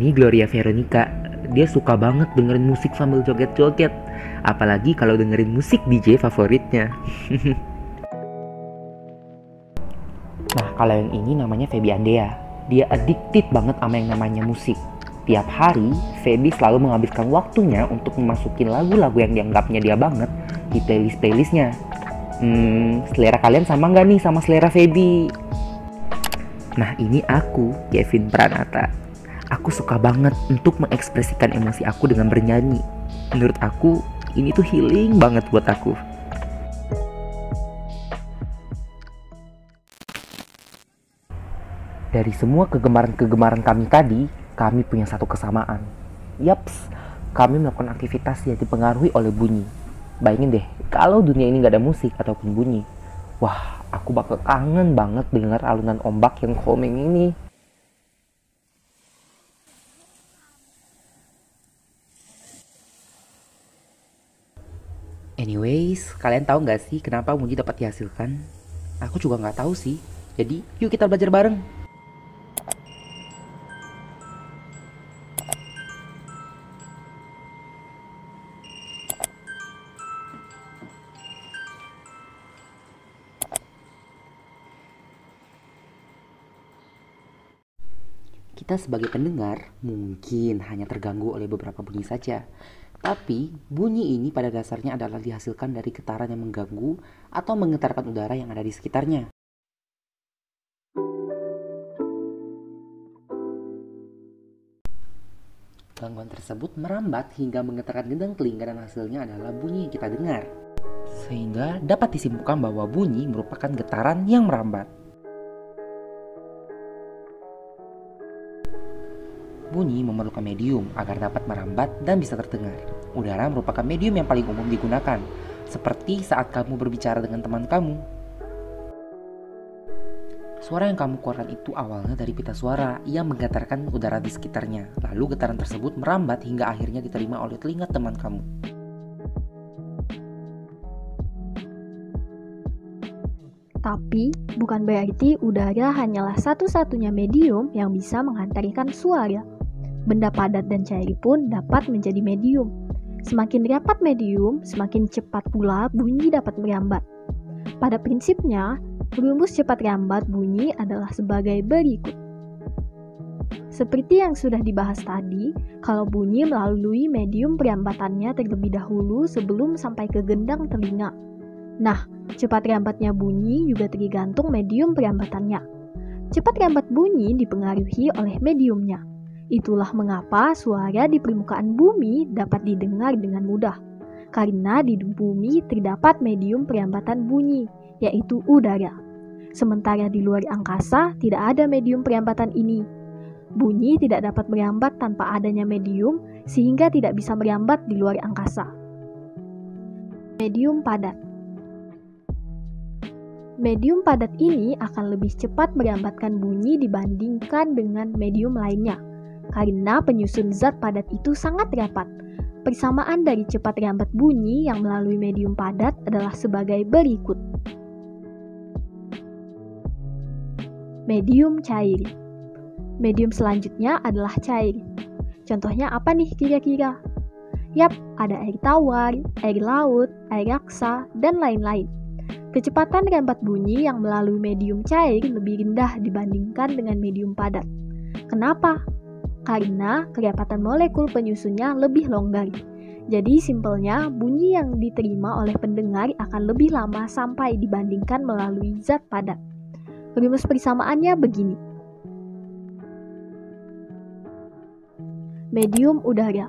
ini Gloria Veronica. Dia suka banget dengerin musik sambil joget-joget. Apalagi kalau dengerin musik DJ favoritnya. Nah, kalau yang ini namanya Feby Andea. Dia addicted banget sama yang namanya musik. Tiap hari, Feby selalu menghabiskan waktunya untuk memasukin lagu-lagu yang dianggapnya dia banget di playlist-playlistnya. Selera kalian sama nggak nih sama selera Feby? Nah, ini aku, Kevin Pranata. Aku suka banget untuk mengekspresikan emosi aku dengan bernyanyi. Menurut aku, ini tuh healing banget buat aku. Dari semua kegemaran-kegemaran kami tadi, kami punya satu kesamaan. Yaps, kami melakukan aktivitas yang dipengaruhi oleh bunyi. Bayangin deh, kalau dunia ini gak ada musik ataupun bunyi. Wah, aku bakal kangen banget dengar alunan ombak yang calming ini. Anyways, kalian tahu gak sih kenapa bunyi dapat dihasilkan? Aku juga gak tahu sih. Jadi, yuk kita belajar bareng. Kita sebagai pendengar mungkin hanya terganggu oleh beberapa bunyi saja. Tapi bunyi ini pada dasarnya adalah dihasilkan dari getaran yang mengganggu atau menggetarkan udara yang ada di sekitarnya. Gangguan tersebut merambat hingga menggetarkan gendang telinga dan hasilnya adalah bunyi yang kita dengar. Sehingga dapat disimpulkan bahwa bunyi merupakan getaran yang merambat. Bunyi memerlukan medium agar dapat merambat dan bisa terdengar. Udara merupakan medium yang paling umum digunakan, seperti saat kamu berbicara dengan teman kamu. Suara yang kamu keluarkan itu awalnya dari pita suara yang menggetarkan udara di sekitarnya. Lalu getaran tersebut merambat hingga akhirnya diterima oleh telinga teman kamu. Tapi, bukan berarti udara hanyalah satu-satunya medium yang bisa menghantarkan suara. Benda padat dan cair pun dapat menjadi medium. Semakin rapat medium, semakin cepat pula bunyi dapat merambat. Pada prinsipnya, rumus cepat rambat bunyi adalah sebagai berikut. Seperti yang sudah dibahas tadi, kalau bunyi melalui medium perambatannya terlebih dahulu sebelum sampai ke gendang telinga. Nah, cepat rambatnya bunyi juga tergantung medium perambatannya. Cepat rambat bunyi dipengaruhi oleh mediumnya. Itulah mengapa suara di permukaan bumi dapat didengar dengan mudah. Karena di bumi terdapat medium perambatan bunyi, yaitu udara. Sementara di luar angkasa tidak ada medium perambatan ini. Bunyi tidak dapat merambat tanpa adanya medium, sehingga tidak bisa merambat di luar angkasa. Medium padat. Medium padat ini akan lebih cepat merambatkan bunyi dibandingkan dengan medium lainnya. Karena penyusun zat padat itu sangat rapat. Persamaan dari cepat rambat bunyi yang melalui medium padat adalah sebagai berikut. Medium cair. Medium selanjutnya adalah cair. Contohnya apa nih kira-kira? Yap, ada air tawar, air laut, air raksa, dan lain-lain. Kecepatan rambat bunyi yang melalui medium cair lebih rendah dibandingkan dengan medium padat. Kenapa? Karena kerapatan molekul penyusunnya lebih longgar. Jadi simpelnya bunyi yang diterima oleh pendengar akan lebih lama sampai dibandingkan melalui zat padat. Rumus persamaannya begini. Medium udara.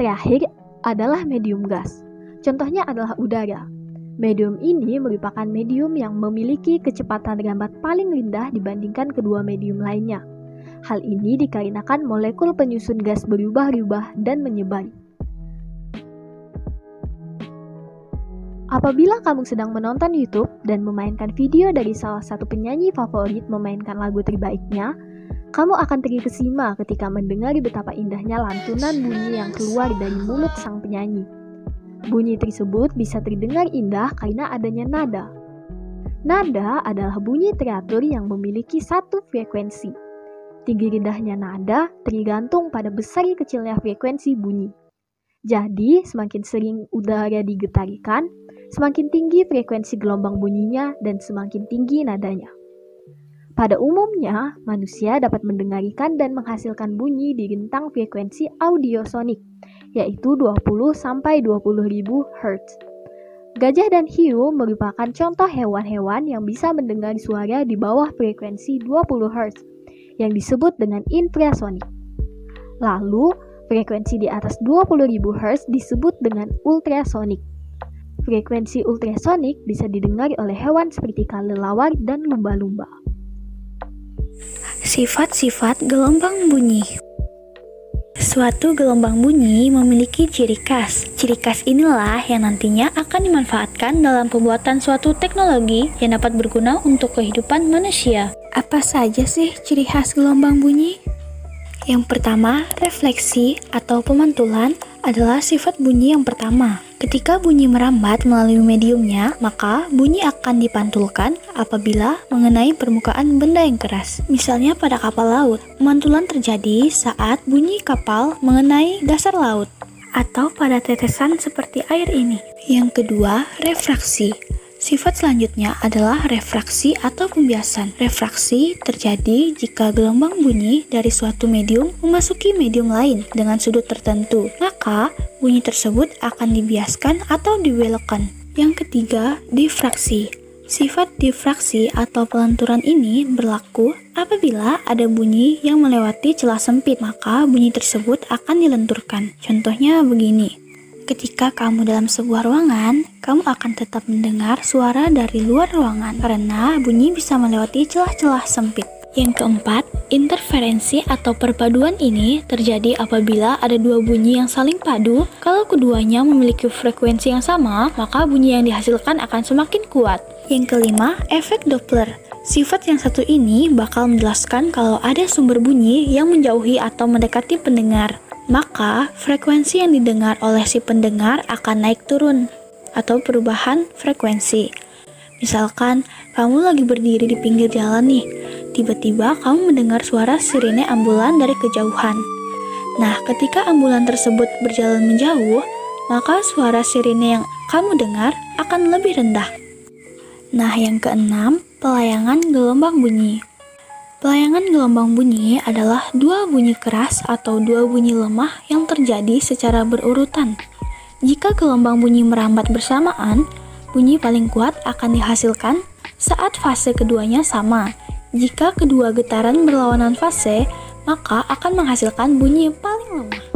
Terakhir adalah medium gas. Contohnya adalah udara. Medium ini merupakan medium yang memiliki kecepatan rambat paling rendah dibandingkan kedua medium lainnya. Hal ini dikarenakan molekul penyusun gas berubah-ubah dan menyebar. Apabila kamu sedang menonton YouTube dan memainkan video dari salah satu penyanyi favorit memainkan lagu terbaiknya, kamu akan terkesima ketika mendengar betapa indahnya lantunan bunyi yang keluar dari mulut sang penyanyi. Bunyi tersebut bisa terdengar indah karena adanya nada. Nada adalah bunyi teratur yang memiliki satu frekuensi. tinggi rendahnya nada tergantung pada besar kecilnya frekuensi bunyi. Jadi, semakin sering udara digetarkan, semakin tinggi frekuensi gelombang bunyinya dan semakin tinggi nadanya. Pada umumnya, manusia dapat mendengarkan dan menghasilkan bunyi di rentang frekuensi audiosonik, yaitu 20-20.000 Hz. Gajah dan hiu merupakan contoh hewan-hewan yang bisa mendengar suara di bawah frekuensi 20 Hz, yang disebut dengan infrasonik. Lalu, frekuensi di atas 20.000 Hz disebut dengan ultrasonik. Frekuensi ultrasonik bisa didengar oleh hewan seperti kelelawar dan lumba-lumba. Sifat-sifat gelombang bunyi. Suatu gelombang bunyi memiliki ciri khas. Ciri khas inilah yang nantinya akan dimanfaatkan dalam pembuatan suatu teknologi yang dapat berguna untuk kehidupan manusia. Apa saja sih ciri khas gelombang bunyi? Yang pertama, refleksi atau pemantulan adalah sifat bunyi yang pertama. Ketika bunyi merambat melalui mediumnya, maka bunyi akan dipantulkan apabila mengenai permukaan benda yang keras. Misalnya pada kapal laut, pemantulan terjadi saat bunyi kapal mengenai dasar laut, atau pada tetesan seperti air ini. Yang kedua, refraksi. Sifat selanjutnya adalah refraksi atau pembiasan. Refraksi terjadi jika gelombang bunyi dari suatu medium memasuki medium lain dengan sudut tertentu, maka bunyi tersebut akan dibiaskan atau dibelokkan. Yang ketiga, difraksi. Sifat difraksi atau pelanturan ini berlaku apabila ada bunyi yang melewati celah sempit, maka bunyi tersebut akan dilenturkan. Contohnya begini. Ketika kamu dalam sebuah ruangan, kamu akan tetap mendengar suara dari luar ruangan karena bunyi bisa melewati celah-celah sempit. Yang keempat, interferensi atau perpaduan ini terjadi apabila ada dua bunyi yang saling padu. Kalau keduanya memiliki frekuensi yang sama, maka bunyi yang dihasilkan akan semakin kuat. Yang kelima, efek Doppler. Sifat yang satu ini bakal menjelaskan kalau ada sumber bunyi yang menjauhi atau mendekati pendengar, maka frekuensi yang didengar oleh si pendengar akan naik turun atau perubahan frekuensi. Misalkan kamu lagi berdiri di pinggir jalan nih, tiba-tiba kamu mendengar suara sirine ambulan dari kejauhan. Nah, ketika ambulan tersebut berjalan menjauh, maka suara sirine yang kamu dengar akan lebih rendah. Nah, yang keenam, pelayangan gelombang bunyi. Pelayangan gelombang bunyi adalah dua bunyi keras atau dua bunyi lemah yang terjadi secara berurutan. Jika gelombang bunyi merambat bersamaan, bunyi paling kuat akan dihasilkan saat fase keduanya sama. Jika kedua getaran berlawanan fase, maka akan menghasilkan bunyi paling lemah.